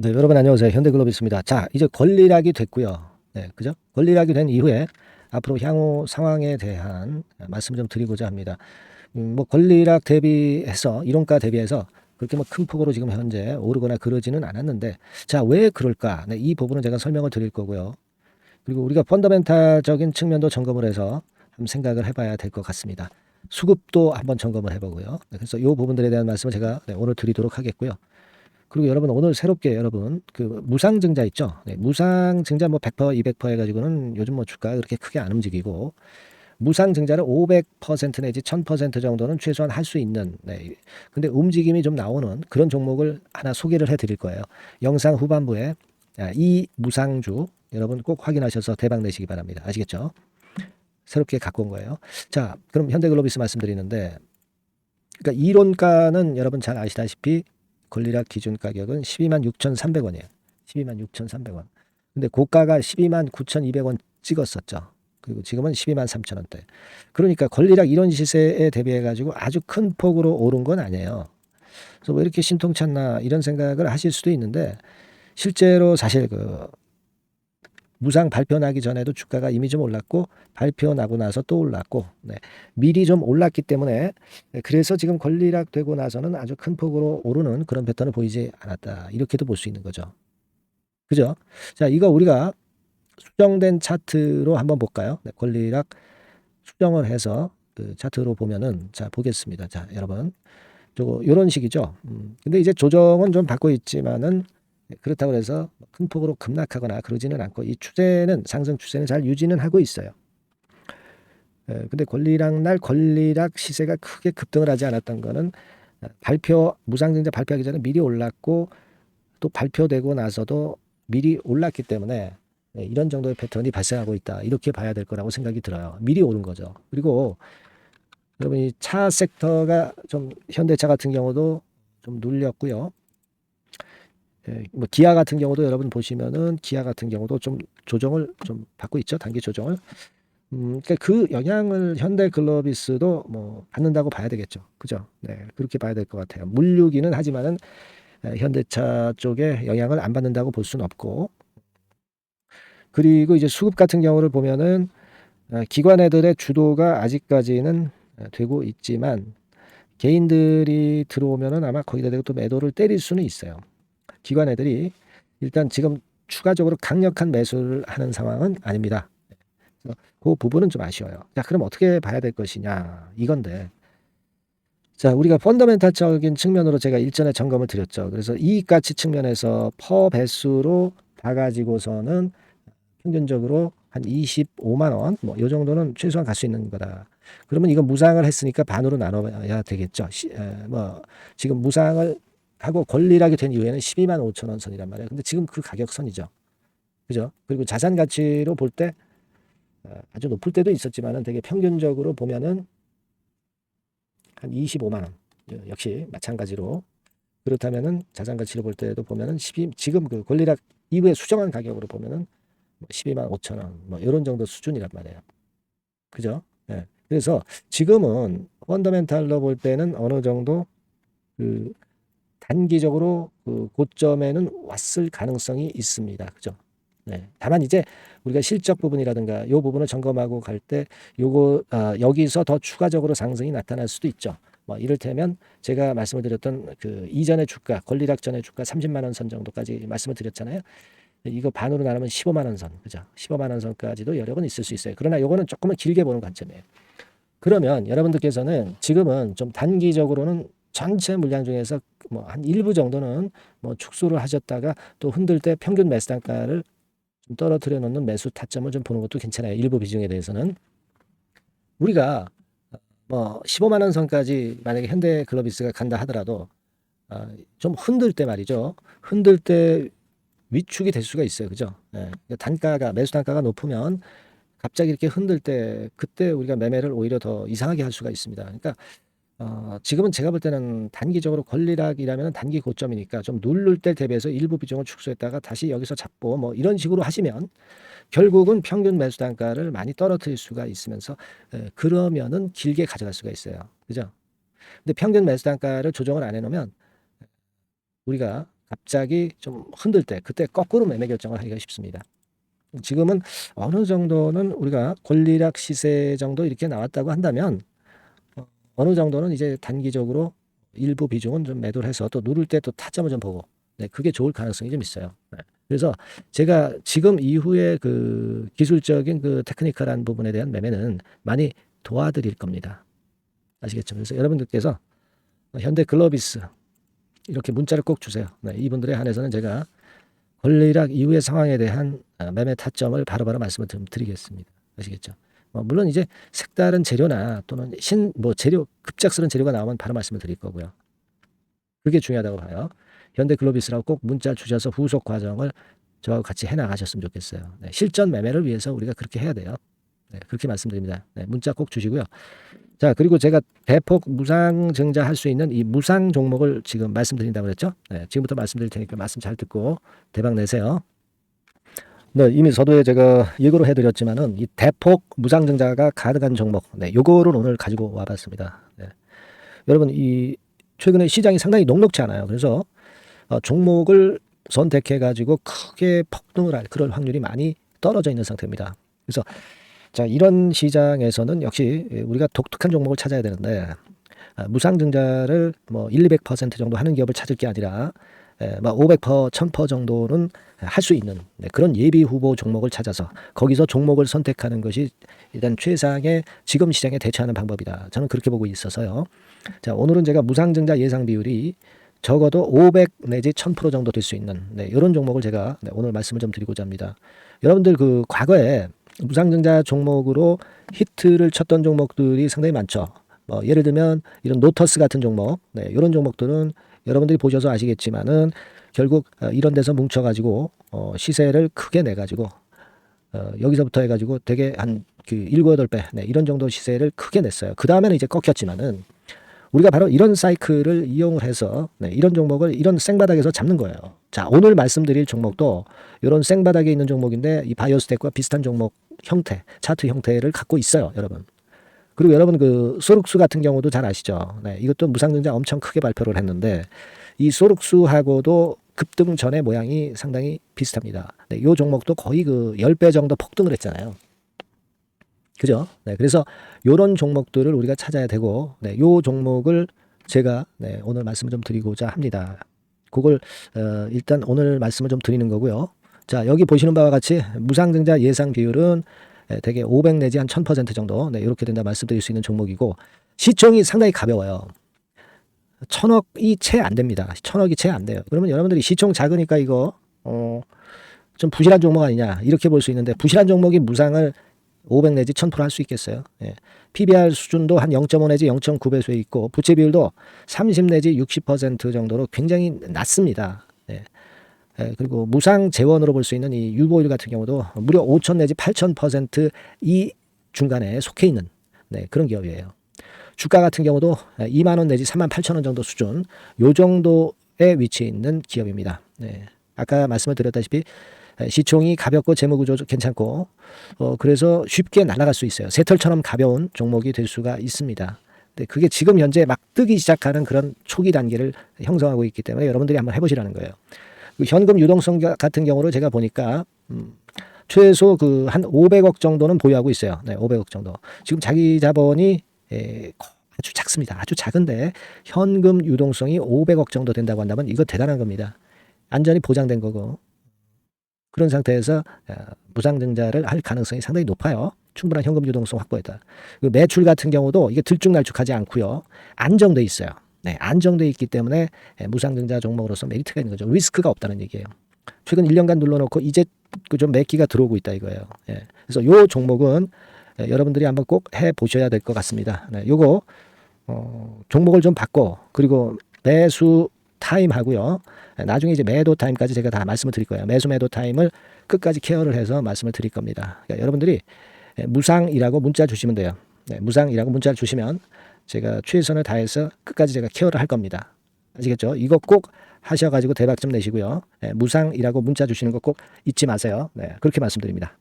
네, 여러분 안녕하세요. 현대글로비스입니다. 자, 이제 권리락이 됐고요. 네, 그죠? 권리락이 된 이후에 앞으로 향후 상황에 대한 말씀을 좀 드리고자 합니다. 뭐 권리락 대비해서 이론가 대비해서 그렇게 뭐 큰 폭으로 지금 현재 오르거나 그러지는 않았는데, 자, 왜 그럴까? 네, 이 부분은 제가 설명을 드릴 거고요. 그리고 우리가 펀더멘탈적인 측면도 점검을 해서 한번 생각을 해봐야 될 것 같습니다. 수급도 한번 점검을 해보고요. 네, 그래서 이 부분들에 대한 말씀을 제가 오늘 드리도록 하겠고요. 그리고 여러분 오늘 새롭게 여러분 그 무상증자 있죠? 네, 무상증자 뭐 100%, 200% 해가지고는 요즘 뭐 주가가 그렇게 크게 안 움직이고 무상증자를 500% 내지 1000% 정도는 최소한 할 수 있는 네. 근데 움직임이 좀 나오는 그런 종목을 하나 소개를 해드릴 거예요. 영상 후반부에 이 무상주 여러분 꼭 확인하셔서 대박 내시기 바랍니다. 아시겠죠? 새롭게 갖고 온 거예요. 자, 그럼 현대글로비스 말씀드리는데 그러니까 이론가는 여러분 잘 아시다시피 권리락 기준 가격은 12만 6,300원이에요. 12만 6,300원. 근데 고가가 12만 9,200원 찍었었죠. 그리고 지금은 12만 3천원대. 그러니까 권리락 이런 시세에 대비해 가지고 아주 큰 폭으로 오른 건 아니에요. 그래서 왜 이렇게 신통찮나 이런 생각을 하실 수도 있는데 실제로 사실 그 무상 발표 나기 전에도 주가가 이미 좀 올랐고 발표 나고 나서 또 올랐고 네. 미리 좀 올랐기 때문에 그래서 지금 권리락 되고 나서는 아주 큰 폭으로 오르는 그런 패턴을 보이지 않았다. 이렇게도 볼 수 있는 거죠. 그죠? 자, 이거 우리가 수정된 차트로 한번 볼까요? 네, 권리락 수정을 해서 그 차트로 보면은 자, 보겠습니다. 자, 여러분. 저거 요런 식이죠. 근데 이제 조정은 좀 받고 있지만은 그렇다고 해서 큰 폭으로 급락하거나 그러지는 않고 이 추세는 상승 추세는 잘 유지는 하고 있어요. 근데 권리락 날 권리락 시세가 크게 급등을 하지 않았던 거는 발표 무상증자 발표하기 전에 미리 올랐고 또 발표되고 나서도 미리 올랐기 때문에 이런 정도의 패턴이 발생하고 있다. 이렇게 봐야 될 거라고 생각이 들어요. 미리 오른 거죠. 그리고 여러분 이 차 섹터가 좀 현대차 같은 경우도 좀 눌렸고요. 뭐 기아 같은 경우도 여러분 보시면은 기아 같은 경우도 좀 조정을 좀 받고 있죠. 단기 조정을. 그러니까 그 영향을 현대글로비스도 뭐 받는다고 봐야 되겠죠. 그죠? 네, 그렇게 봐야 될 것 같아요. 물류기는 하지만은 현대차 쪽에 영향을 안 받는다고 볼 수는 없고. 그리고 이제 수급 같은 경우를 보면은 기관 애들의 주도가 아직까지는 되고 있지만 개인들이 들어오면은 아마 거기다 대고 또 매도를 때릴 수는 있어요. 기관 애들이 일단 지금 추가적으로 강력한 매수를 하는 상황은 아닙니다. 그 부분은 좀 아쉬워요. 자, 그럼 어떻게 봐야 될 것이냐 이건데. 자, 우리가 펀더멘탈적인 측면으로 제가 일전에 점검을 드렸죠. 그래서 이익가치 측면에서 퍼 배수로 봐가지고서는 평균적으로 한 25만 원, 뭐 요 정도는 최소한 갈 수 있는 거다. 그러면 이거 무상을 했으니까 반으로 나눠야 되겠죠. 뭐 지금 무상을 하고 권리락이 된 이후에는 12만 5천 원 선이란 말이에요. 근데 지금 그 가격선이죠. 그죠? 그리고 자산 가치로 볼 때 아주 높을 때도 있었지만은 되게 평균적으로 보면은 한 25만 원. 역시 마찬가지로 그렇다면은 자산 가치로 볼 때도 보면은 12 지금 그 권리락 이후에 수정한 가격으로 보면은 12만 5천 원, 뭐 이런 정도 수준이란 말이에요. 그죠? 예. 그래서 지금은 펀더멘탈로 볼 때는 어느 정도 그 단기적으로 그 고점에는 왔을 가능성이 있습니다. 그죠? 네. 다만 이제 우리가 실적 부분이라든가 요 부분을 점검하고 갈 때 요거 여기서 더 추가적으로 상승이 나타날 수도 있죠. 뭐 이를테면 제가 말씀을 드렸던 그 이전의 주가 권리락 전의 주가 30만 원 선 정도까지 말씀을 드렸잖아요. 이거 반으로 나누면 15만 원 선, 그죠? 15만 원 선까지도 여력은 있을 수 있어요. 그러나 요거는 조금은 길게 보는 관점이에요. 그러면 여러분들께서는 지금은 좀 단기적으로는 전체 물량 중에서 뭐 한 일부 정도는 뭐 축소를 하셨다가 또 흔들 때 평균 매수 단가를 좀 떨어뜨려 놓는 매수 타점을 좀 보는 것도 괜찮아요. 일부 비중에 대해서는 우리가 뭐 15만 원 선까지 만약에 현대글로비스가 간다 하더라도 좀 흔들 때 말이죠. 흔들 때 위축이 될 수가 있어요. 그죠? 예. 단가가 매수 단가가 높으면 갑자기 이렇게 흔들 때 그때 우리가 매매를 오히려 더 이상하게 할 수가 있습니다. 그러니까 지금은 제가 볼 때는 단기적으로 권리락이라면 단기 고점이니까 좀 누를 때 대비해서 일부 비중을 축소했다가 다시 여기서 잡고 뭐 이런 식으로 하시면 결국은 평균 매수 단가를 많이 떨어뜨릴 수가 있으면서 그러면은 길게 가져갈 수가 있어요. 그죠? 근데 평균 매수 단가를 조정을 안 해놓으면 우리가 갑자기 좀 흔들 때 그때 거꾸로 매매 결정을 하기가 쉽습니다. 지금은 어느 정도는 우리가 권리락 시세 정도 이렇게 나왔다고 한다면 어느 정도는 이제 단기적으로 일부 비중은 좀 매도를 해서 또 누를 때 또 타점을 좀 보고 그게 좋을 가능성이 좀 있어요. 그래서 제가 지금 이후에 그 기술적인 그 테크니컬한 부분에 대한 매매는 많이 도와드릴 겁니다. 아시겠죠? 그래서 여러분들께서 현대글로비스 이렇게 문자를 꼭 주세요. 이분들에 한해서는 제가 권리락 이후의 상황에 대한 매매 타점을 바로바로 말씀을 드리겠습니다. 아시겠죠? 물론 이제 색다른 재료나 또는 재료 급작스러운 재료가 나오면 바로 말씀을 드릴 거고요. 그게 중요하다고 봐요. 현대글로비스라고 꼭 문자 주셔서 후속 과정을 저하고 같이 해나가셨으면 좋겠어요. 실전 매매를 위해서 우리가 그렇게 해야 돼요. 그렇게 말씀드립니다. 문자 꼭 주시고요. 자, 그리고 제가 대폭 무상증자 할 수 있는 이 무상 종목을 지금 말씀드린다고 그랬죠? 지금부터 말씀드릴 테니까 말씀 잘 듣고 대박 내세요. 이미 서두에 제가 예고를 해드렸지만은 이 대폭 무상증자가 가능한 종목, 요거를 오늘 가지고 와봤습니다. 여러분, 이 최근에 시장이 상당히 녹록지 않아요. 그래서 종목을 선택해가지고 크게 폭등을 할 그럴 확률이 많이 떨어져 있는 상태입니다. 그래서 자, 이런 시장에서는 역시 우리가 독특한 종목을 찾아야 되는데 무상증자를 100~200% 정도 하는 기업을 찾을 게 아니라 500%, 1000% 정도는 할 수 있는 그런 예비 후보 종목을 찾아서 거기서 종목을 선택하는 것이 일단 최상의 지금 시장에 대처하는 방법이다. 저는 그렇게 보고 있어서요. 자, 오늘은 제가 무상증자 예상 비율이 적어도 500 내지 1000% 정도 될 수 있는 이런 종목을 제가 오늘 말씀을 좀 드리고자 합니다. 여러분들 그 과거에 무상증자 종목으로 히트를 쳤던 종목들이 상당히 많죠. 예를 들면 이런 노터스 같은 종목, 이런 종목들은 여러분들이 보셔서 아시겠지만은 결국 이런 데서 뭉쳐가지고 시세를 크게 내가지고 여기서부터 해가지고 되게 한 그 7, 8배 이런 정도 시세를 크게 냈어요. 그 다음에는 이제 꺾였지만은 우리가 바로 이런 사이클을 이용을 해서 이런 종목을 이런 생바닥에서 잡는 거예요. 자, 오늘 말씀드릴 종목도 이런 생바닥에 있는 종목인데 이 바이오스텍과 비슷한 종목 형태, 차트 형태를 갖고 있어요, 여러분. 그리고 여러분 그 소룩수 같은 경우도 잘 아시죠? 이것도 무상증자 엄청 크게 발표를 했는데 이 소룩수하고도 급등 전의 모양이 상당히 비슷합니다. 이 종목도 거의 그 10배 정도 폭등을 했잖아요. 그죠? 그래서 이런 종목들을 우리가 찾아야 되고, 요 종목을 제가 오늘 말씀을 좀 드리고자 합니다. 그걸 일단 오늘 말씀을 좀 드리는 거고요. 자, 여기 보시는 바와 같이 무상증자 예상 비율은 대개 500 내지 한 1000% 정도 이렇게 된다 말씀드릴 수 있는 종목이고 시총이 상당히 가벼워요. 1000억이 채 안 됩니다. 1000억이 채 안 돼요. 그러면 여러분들이 시총 작으니까 이거 좀 부실한 종목 아니냐 이렇게 볼 수 있는데 부실한 종목이 무상을 500 내지 1000% 할 수 있겠어요. PBR 수준도 한 0.5 내지 0.9배수에 있고 부채 비율도 30 내지 60% 정도로 굉장히 낮습니다. 그리고 무상 재원으로 볼 수 있는 이 유보율 같은 경우도 무려 5000 내지 8000% 이 중간에 속해 있는 그런 기업이에요. 주가 같은 경우도 2만 원 내지 3만 8천 원 정도 수준 요 정도에 위치해 있는 기업입니다. 아까 말씀을 드렸다시피 시총이 가볍고 재무구조 괜찮고 그래서 쉽게 날아갈 수 있어요. 새털처럼 가벼운 종목이 될 수가 있습니다. 그게 지금 현재 막 뜨기 시작하는 그런 초기 단계를 형성하고 있기 때문에 여러분들이 한번 해보시라는 거예요. 현금 유동성 같은 경우로 제가 보니까 최소 그 한 500억 정도는 보유하고 있어요. 500억 정도. 지금 자기 자본이 아주 작습니다. 아주 작은데 현금 유동성이 500억 정도 된다고 한다면 이거 대단한 겁니다. 안전이 보장된 거고 그런 상태에서 무상증자를 할 가능성이 상당히 높아요. 충분한 현금 유동성 확보했다. 매출 같은 경우도 이게 들쭉날쭉하지 않고요. 안정돼 있어요. 안정돼 있기 때문에 무상증자 종목으로서 메리트가 있는 거죠. 리스크가 없다는 얘기예요. 최근 1년간 눌러놓고 이제 좀 매기가 들어오고 있다 이거예요. 그래서 요 종목은 여러분들이 한번 꼭 해보셔야 될 것 같습니다. 요거 종목을 좀 바꿔 그리고 매수 타임 하고요. 나중에 이제 매도 타임까지 제가 다 말씀을 드릴 거예요. 매수 매도 타임을 끝까지 케어를 해서 말씀을 드릴 겁니다. 그러니까 여러분들이 무상이라고 문자 주시면 돼요. 무상이라고 문자를 주시면 제가 최선을 다해서 끝까지 제가 케어를 할 겁니다. 아시겠죠? 이거 꼭 하셔가지고 대박 좀 내시고요. 무상이라고 문자 주시는 거 꼭 잊지 마세요. 그렇게 말씀드립니다.